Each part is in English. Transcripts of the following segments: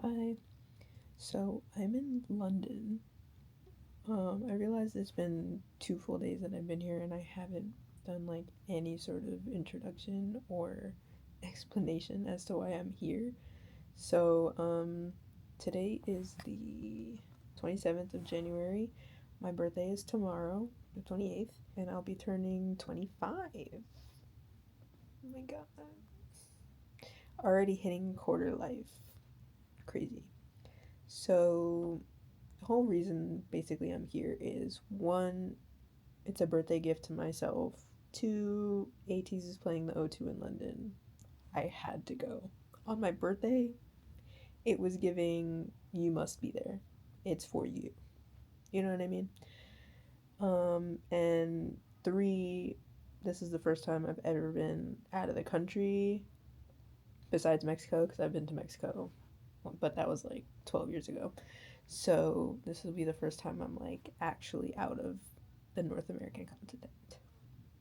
Hi. So I'm in London. I realized it's been 2 full days that I've been here and I haven't done like any sort of introduction or explanation as to why I'm here. So today is the 27th of January. My birthday is tomorrow, the 28th, and I'll be turning 25. Oh my god. Already hitting quarter life. Crazy. So the whole reason basically I'm here is one, it's a birthday gift to myself. Two, ATEEZ is playing the O2 in London. I had to go. On my birthday, it was giving you must be there. It's for you. You know what I mean? And three, this is the first time I've ever been out of the country besides Mexico because I've been to Mexico, but that was like 12 years ago. So this will be the first time I'm like actually out of the North American continent.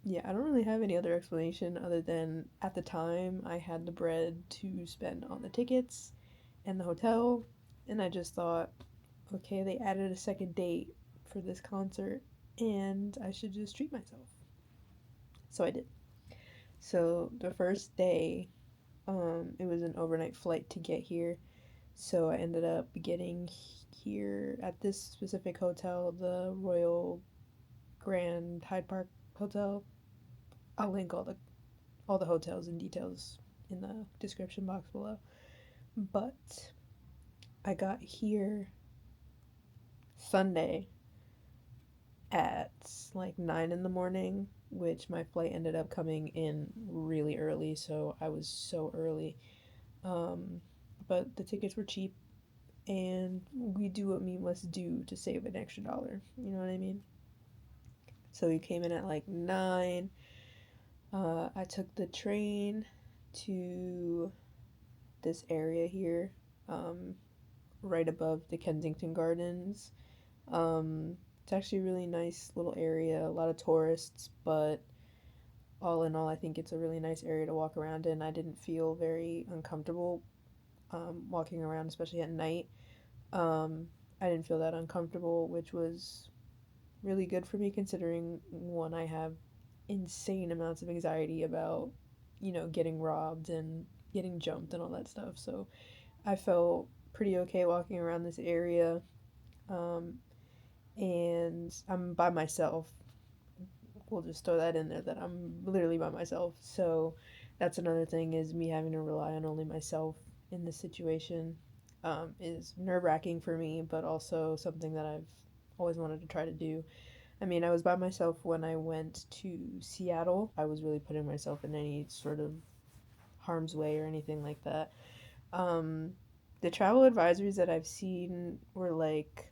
Yeah, I don't really have any other explanation other than at the time I had the bread to spend on the tickets and the hotel, and I just thought, okay, they added a second date for this concert, and I should just treat myself. So I did. So the first day, it was an overnight flight to get here. So I ended up getting here at this specific hotel, the Royal Grand Hyde Park Hotel. I'll link all the hotels and details in the description box below. But I got here Sunday at like 9 in the morning, which my flight ended up coming in really early, so I was so early. Um, but the tickets were cheap, and we do what we must do to save an extra dollar. You know what I mean? So we came in at like 9. I took the train to this area here, um, right above the Kensington Gardens. It's actually a really nice little area, a lot of tourists, but all in all, I think it's a really nice area to walk around in. I didn't feel very uncomfortable walking around, especially at night. I didn't feel that uncomfortable, which was really good for me considering one, I have insane amounts of anxiety about, getting robbed and getting jumped and all that stuff. So I felt pretty okay walking around this area. Um, and I'm by myself. We'll just throw that in there that I'm literally by myself. So that's another thing is me having to rely on only myself in this situation is nerve wracking for me, but also something that I've always wanted to try to do. I mean, I was by myself when I went to Seattle. I was really putting myself in any sort of harm's way or anything like that. Um, the travel advisories that I've seen were like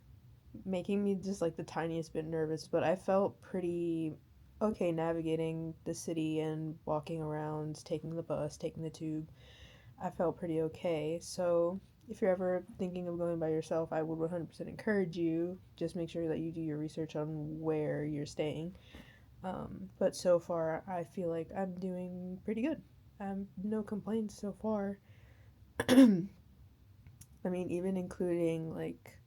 making me just like the tiniest bit nervous, but I felt pretty okay navigating the city and walking around, taking the bus, taking the tube. I felt pretty okay. So, if you're ever thinking of going by yourself, I would 100% encourage you. Just make sure that you do your research on where you're staying. But so far, I feel like I'm doing pretty good. No complaints so far. I mean, even including like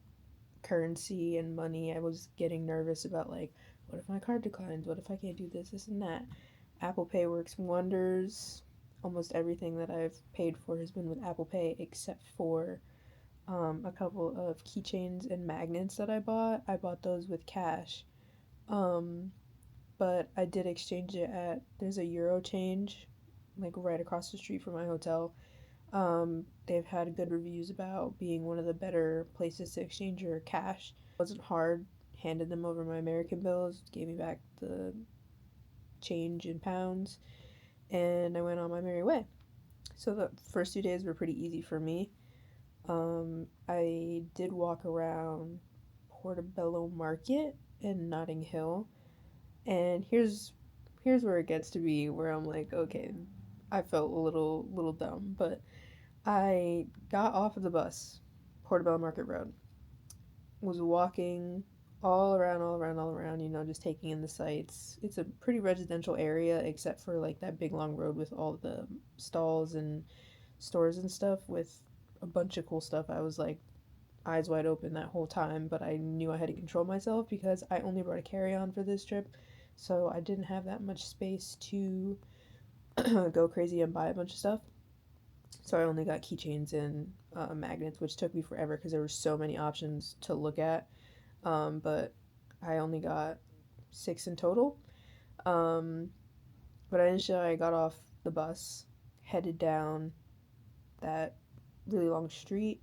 currency and money, I was getting nervous about like, what if my card declines? What if I can't do this and that? Apple Pay works wonders. Almost everything that I've paid for has been with Apple Pay except for a couple of keychains and magnets that I bought. I bought those with cash. Um, but I did exchange it at, there's a Euro change like right across the street from my hotel. They've had good reviews about being one of the better places to exchange your cash. It wasn't hard. Handed them over my American bills, gave me back the change in pounds, and I went on my merry way. So the first 2 days were pretty easy for me. I did walk around Portobello Market in Notting Hill, and here's where it gets to be where I'm like, okay, I felt a little dumb, but I got off of the bus, Portobello Market Road, was walking all around, just taking in the sights. It's a pretty residential area, except for like that big long road with all the stalls and stores and stuff with a bunch of cool stuff. I was like eyes wide open that whole time, but I knew I had to control myself because I only brought a carry-on for this trip, so I didn't have that much space to go crazy and buy a bunch of stuff. So I only got keychains and magnets, which took me forever because there were so many options to look at. But I only got six in total. Um, but initially, I got off the bus, headed down that really long street,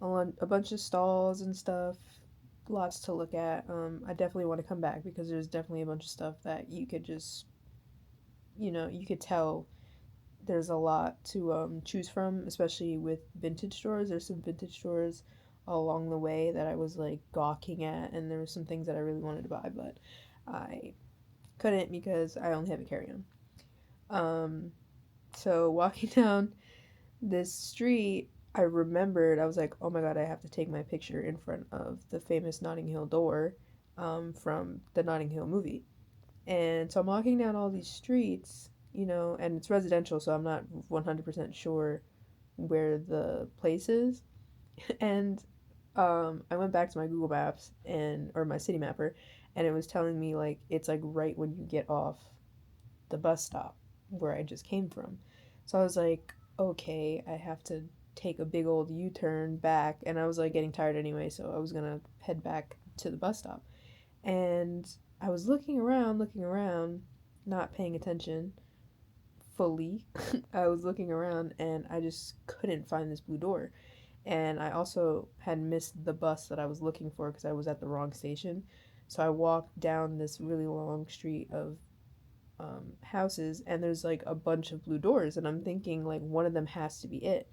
on a bunch of stalls and stuff, lots to look at. I definitely want to come back because there's definitely a bunch of stuff that you could just, you could tell there's a lot to choose from, especially with vintage stores. There's some vintage stores along the way that I was like gawking at, and there were some things that I really wanted to buy, but I couldn't because I only have a carry on. So walking down this street, I remembered, I was like, oh my god, I have to take my picture in front of the famous Notting Hill door from the Notting Hill movie. And so I'm walking down all these streets, and it's residential, so I'm not 100% sure where the place is. And I went back to my Google Maps or my city mapper, and it was telling me like it's like right when you get off the bus stop where I just came from. So I was like, okay, I have to take a big old U turn back. And I was like getting tired anyway, so I was gonna head back to the bus stop. And I was looking around, not paying attention fully. I was looking around and I just couldn't find this blue door. And I also had missed the bus that I was looking for because I was at the wrong station. So I walked down this really long street of houses, and there's like a bunch of blue doors, and I'm thinking like one of them has to be it,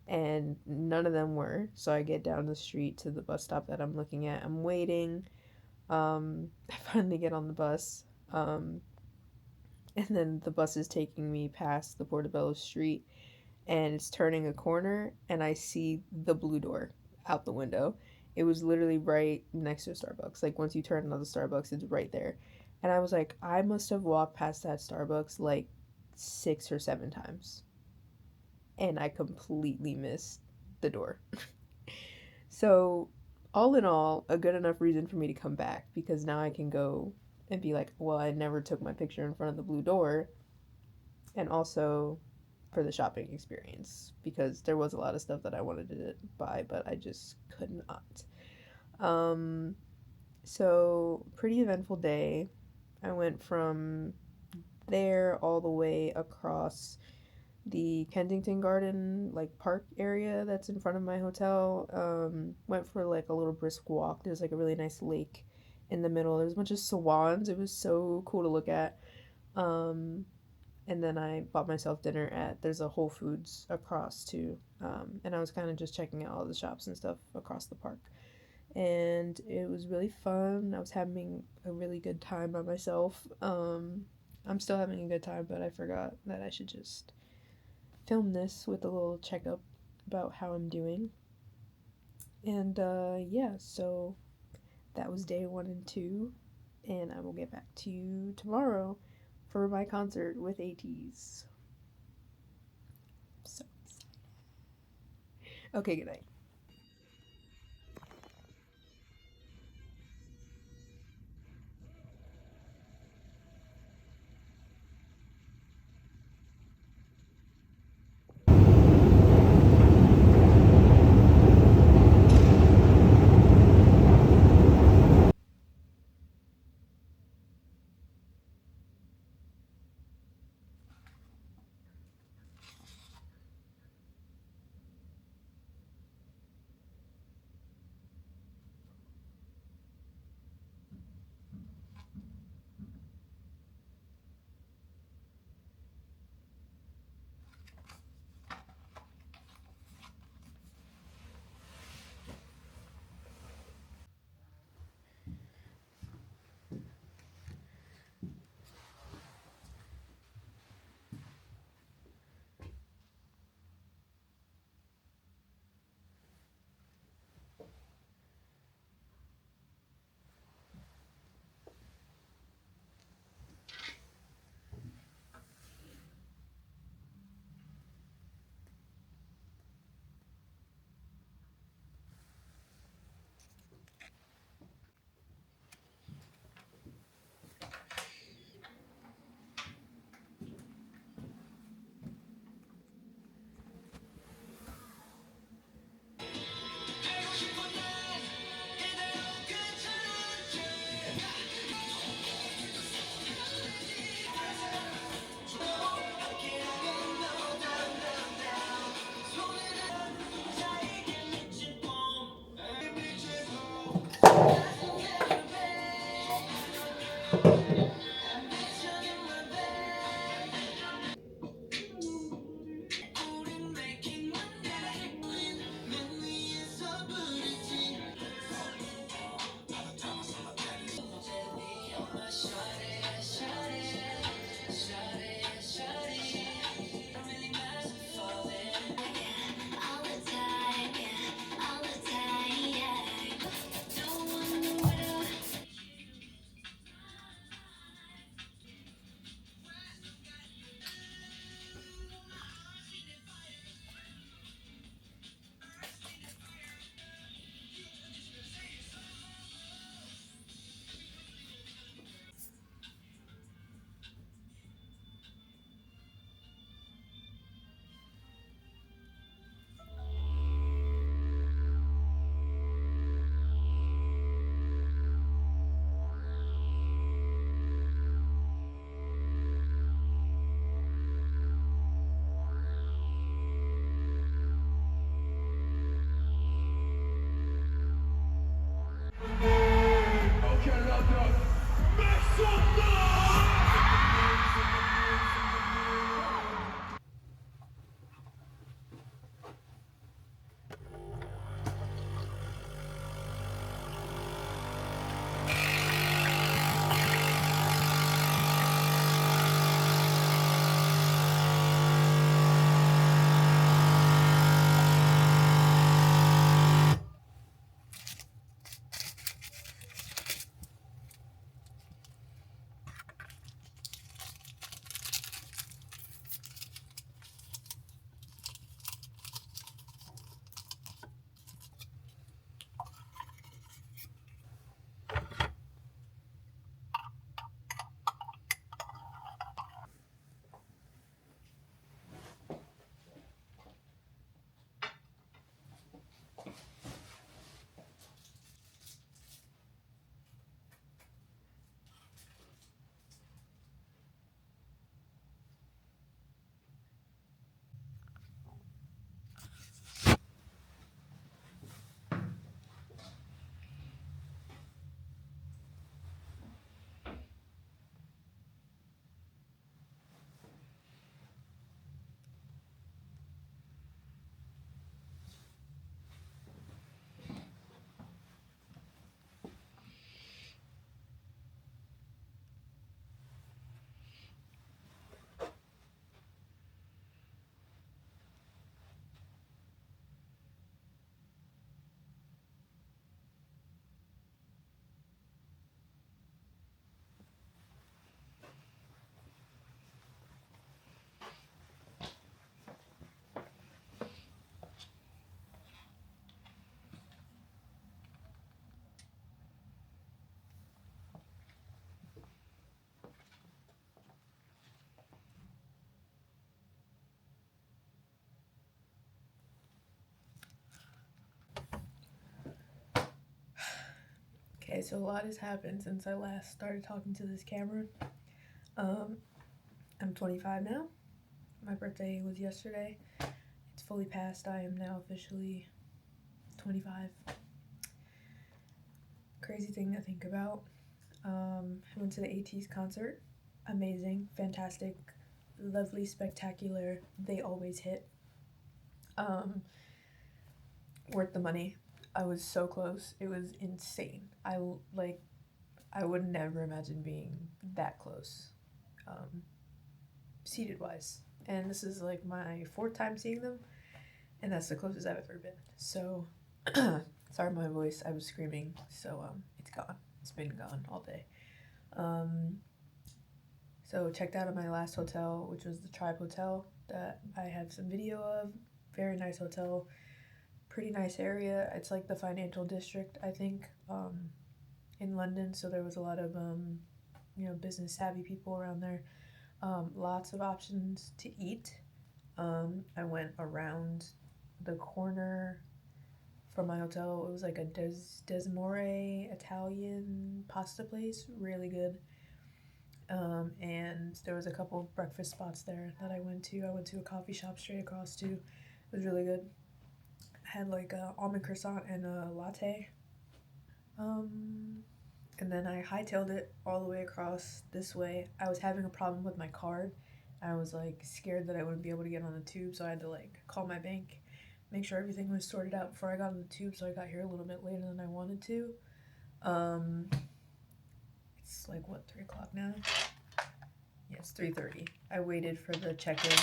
and none of them were. So I get down the street to the bus stop that I'm looking at. I'm waiting. I finally get on the bus, um, and then the bus is taking me past the Portobello Street, and it's turning a corner, and I see the blue door out the window. It was literally right next to a Starbucks. Like once you turn another Starbucks, it's right there. And I was like, I must have walked past that Starbucks like 6 or 7 times. And I completely missed the door. So, all in all, a good enough reason for me to come back because now I can go and be like, well, I never took my picture in front of the blue door. And also for the shopping experience because there was a lot of stuff that I wanted to buy, but I just could not. Um, so, pretty eventful day. I went from there all the way across the Kensington Garden like park area that's in front of my hotel. Went for like a little brisk walk. There's like a really nice lake in the middle. There's a bunch of swans. It was so cool to look at. Um, and then I bought myself dinner at there's a Whole Foods across too. And I was kind of just checking out all the shops and stuff across the park. And it was really fun. I was having a really good time by myself. I'm still having a good time, but I forgot that I should just film this with a little checkup about how I'm doing. And yeah, so that was day 1 and 2, and I will get back to you tomorrow for my concert with ATs. So excited. Okay, good night. Okay, so a lot has happened since I last started talking to this camera. I'm 25 now. My birthday was yesterday. It's fully passed. I am now officially 25. Crazy thing to think about. I went to the ATEEZ concert. Amazing, fantastic, lovely, spectacular. They always hit. Worth the money. I was so close. It was insane. I would never imagine being that close, seated wise. And this is like my 4th time seeing them, and that's the closest I've ever been. So, sorry my voice. I was screaming, so it's gone. It's been gone all day. So checked out of my last hotel, which was the Tribe Hotel that I have some video of. Very nice hotel, pretty nice area. It's like the financial district, I think, in London. So there was a lot of, business savvy people around there. Lots of options to eat. I went around the corner from my hotel. It was like a Desmore Italian pasta place, really good. And there was a couple of breakfast spots there that I went to. I went to a coffee shop straight across too. It was really good. I had like a almond croissant and a latte. And then I hightailed it all the way across this way. I was having a problem with my card. I was like scared that I wouldn't be able to get on the tube, so I had to like call my bank, make sure everything was sorted out before I got on the tube, so I got here a little bit later than I wanted to. It's like, what, 3 o'clock now? Yes, 3:30. I waited for the check-in,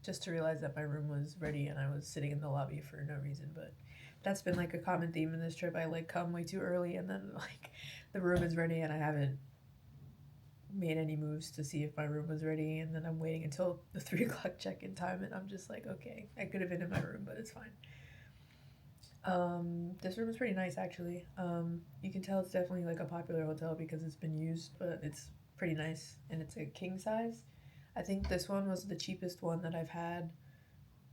just to realize that my room was ready, and I was sitting in the lobby for no reason, but that's been like a common theme in this trip. I like come way too early, and then like the room is ready, and I haven't made any moves to see if my room was ready, and then I'm waiting until the 3 o'clock check-in time, and I'm just like, okay, I could have been in my room, but it's fine. This room is pretty nice, actually. You can tell it's definitely like a popular hotel because it's been used, but it's pretty nice, and it's a king size. I think this one was the cheapest one that I've had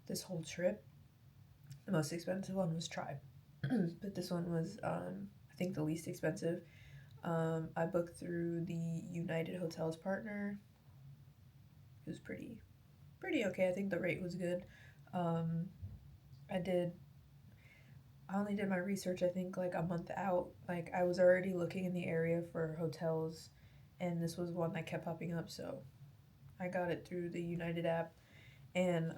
this whole trip. The most expensive one was Tribe, but this one was, I think, the least expensive. I booked through the United Hotels partner. It was pretty okay. I think the rate was good. I only did my research, I think, like a month out. Like, I was already looking in the area for hotels, and this was one that kept popping up, so I got it through the United app, and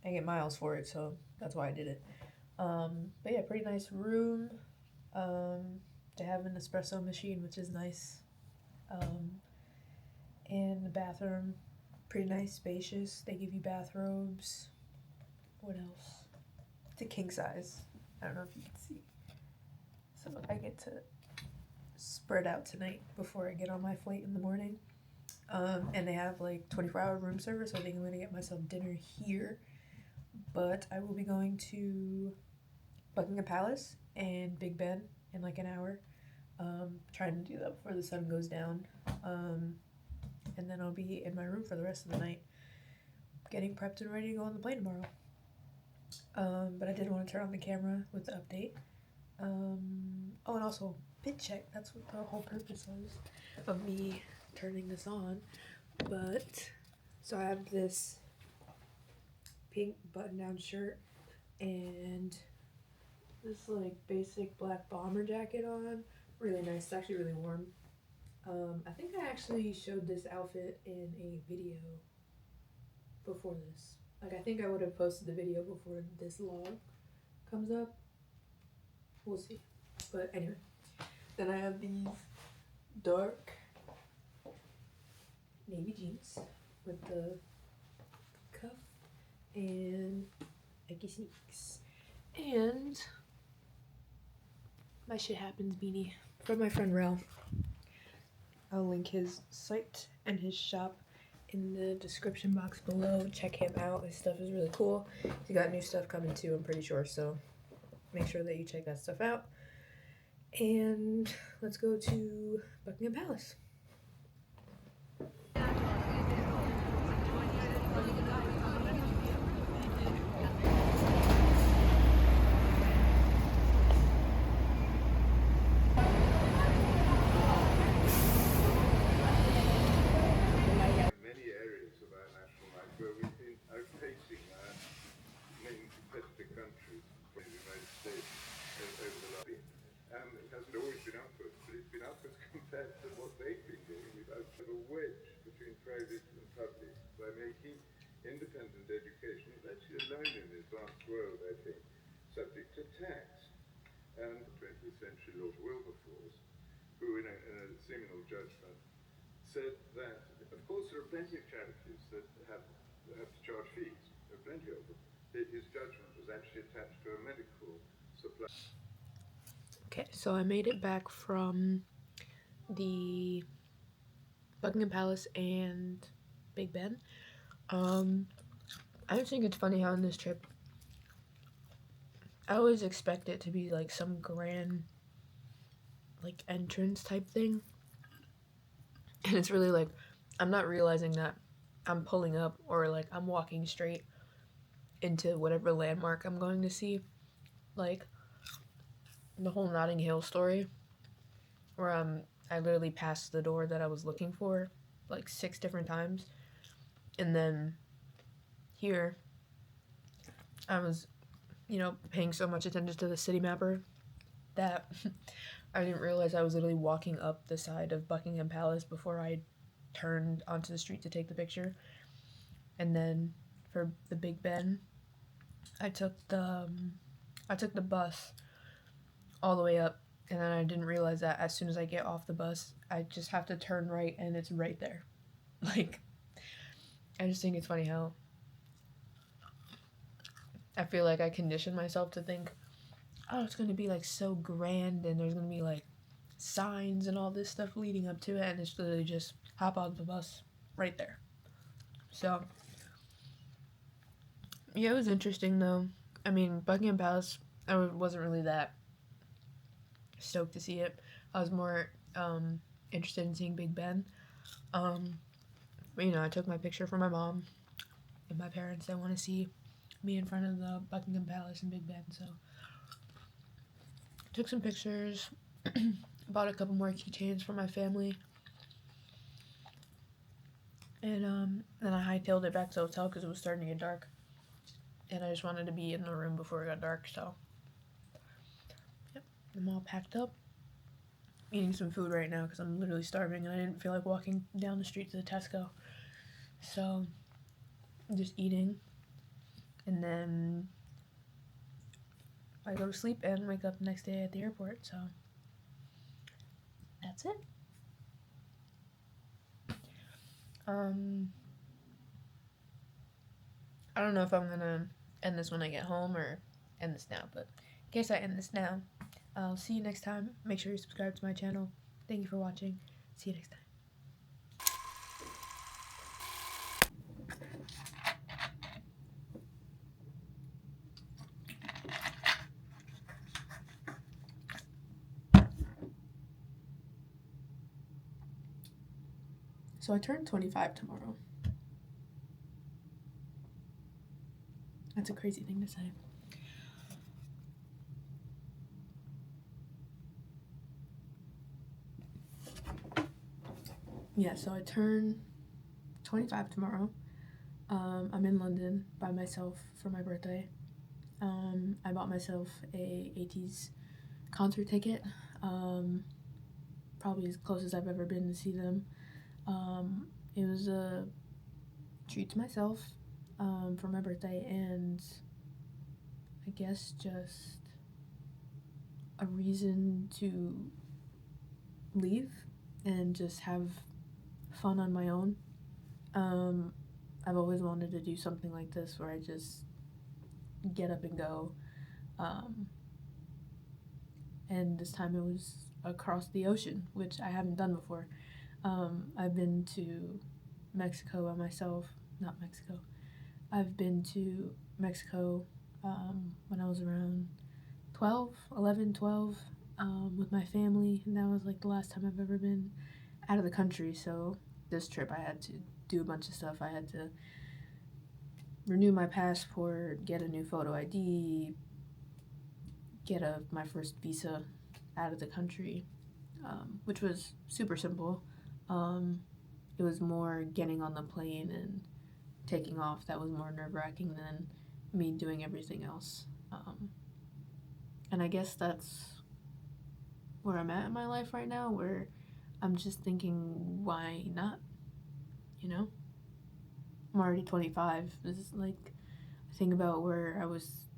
I get miles for it, so that's why I did it. But yeah, pretty nice room. They have an espresso machine, which is nice. And the bathroom, pretty nice, spacious. They give you bathrobes. What else? It's a king size. I don't know if you can see. So I get to spread out tonight before I get on my flight in the morning. And they have like 24-hour room service, so I think I'm gonna get myself dinner here. But I will be going to Buckingham Palace and Big Ben in like an hour. Trying to do that before the sun goes down. And then I'll be in my room for the rest of the night, getting prepped and ready to go on the plane tomorrow. But I did want to turn on the camera with the update. Oh, and also bit check. That's what the whole purpose was of me turning this on. But so I have this pink button-down shirt and this like basic black bomber jacket on. Really nice. It's actually really warm. I think I actually showed this outfit in a video before this. Like, I think I would have posted the video before this log comes up. We'll see. But anyway, then I have these dark navy jeans with the cuff and Nike sneaks. And my shit happens beanie from my friend Ralph. I'll link his site and his shop in the description box below. Check him out. His stuff is really cool. He's got new stuff coming too, I'm pretty sure, so make sure that you check that stuff out. And let's go to Buckingham Palace. Okay, so I made it back from the Buckingham Palace and Big Ben. I just think it's funny how on this trip, I always expect it to be like some grand, like entrance type thing, and it's really like I'm not realizing that I'm pulling up or like I'm walking straight into whatever landmark I'm going to see. Like the whole Notting Hill story, where I literally passed the door that I was looking for like 6 different times, and then here I was, paying so much attention to the city mapper that I didn't realize I was literally walking up the side of Buckingham Palace before I turned onto the street to take the picture. And then for the Big Ben, I took the bus all the way up, and then I didn't realize that as soon as I get off the bus, I just have to turn right and it's right there. Like, I just think it's funny how I feel like I conditioned myself to think, oh, it's going to be like so grand and there's going to be like signs and all this stuff leading up to it, and it's literally just hop on the bus right there. So, yeah, it was interesting though. I mean, Buckingham Palace, I wasn't really that stoked to see it. I was more interested in seeing Big Ben. But, I took my picture for my mom and my parents. They want to see me in front of the Buckingham Palace and Big Ben, so took some pictures, bought a couple more keychains for my family, and then I hightailed it back to the hotel because it was starting to get dark, and I just wanted to be in the room before it got dark. So, yep, I'm all packed up, eating some food right now because I'm literally starving and I didn't feel like walking down the street to the Tesco, so I'm just eating, and then I go to sleep and wake up the next day at the airport. So that's it. I don't know if I'm gonna end this when I get home or end this now, but in case I end this now, I'll see you next time. Make sure you subscribe to my channel. Thank you for watching. See you next time. So I turn 25 tomorrow. That's a crazy thing to say. Yeah, so I turn 25 tomorrow. I'm in London by myself for my birthday. I bought myself a 80s concert ticket. Probably as close as I've ever been to see them. It was a treat to myself for my birthday, and I guess just a reason to leave and just have fun on my own. I've always wanted to do something like this where I just get up and go, and this time it was across the ocean, which I haven't done before. I've been to Mexico by myself. Not Mexico. I've been to Mexico when I was around 12 with my family, and that was like the last time I've ever been out of the country. So this trip I had to do a bunch of stuff. I had to renew my passport, get a new photo ID, get my first visa out of the country, which was super simple. It was more getting on the plane and taking off that was more nerve-wracking than me doing everything else. And I guess that's where I'm at in my life right now, where I'm just thinking, why not? You know? I'm already 25. This is like, I think about where I was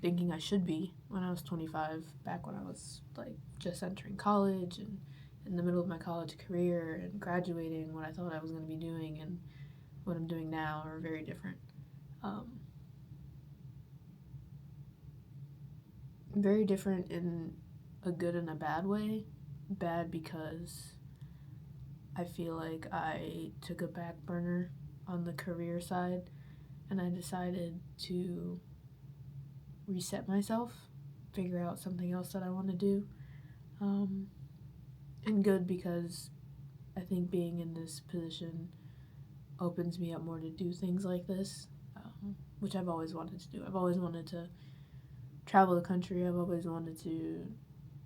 thinking I should be when I was 25, back when I was like just entering college and in the middle of my college career and graduating. What I thought I was going to be doing and what I'm doing now are very different. Very different in a good and a bad way. Bad because I feel like I took a back burner on the career side and I decided to reset myself, figure out something else that I want to do. And good because I think being in this position opens me up more to do things like this, which I've always wanted to do. I've always wanted to travel the country. I've always wanted to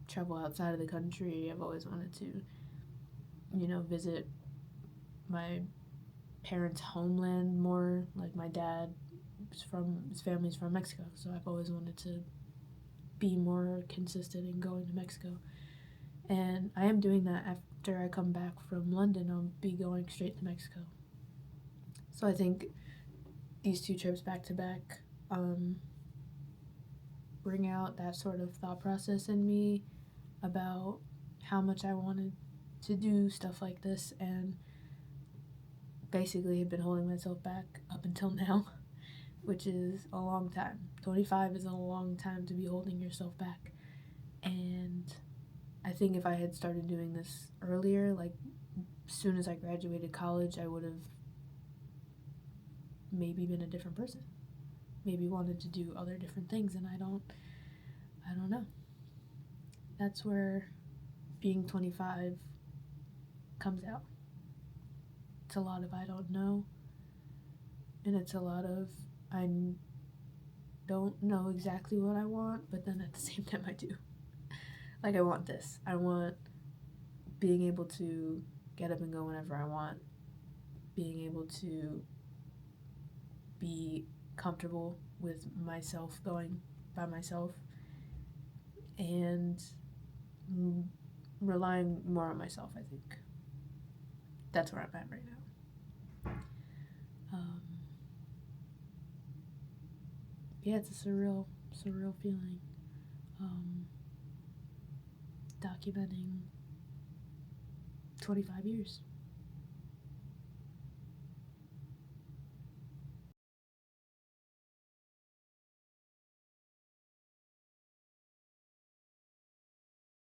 travel outside of the country. I've always wanted to, visit my parents' homeland more. Like my dad his family's from Mexico, so I've always wanted to be more consistent in going to Mexico. And I am doing that after I come back from London. I'll be going straight to Mexico. So I think these 2 trips back to back bring out that sort of thought process in me about how much I wanted to do stuff like this, and basically have been holding myself back up until now, which is a long time. 25 is a long time to be holding yourself back. And I think if I had started doing this earlier, like as soon as I graduated college, I would have maybe been a different person. Maybe wanted to do other different things, and I don't know. That's where being 25 comes out. It's a lot of I don't know, and it's a lot of I don't know exactly what I want, but then at the same time I do. Like, I want this. I want being able to get up and go whenever I want, being able to be comfortable with myself going by myself, and relying more on myself, I think. That's where I'm at right now. Yeah, it's a surreal feeling. Documenting 25 years.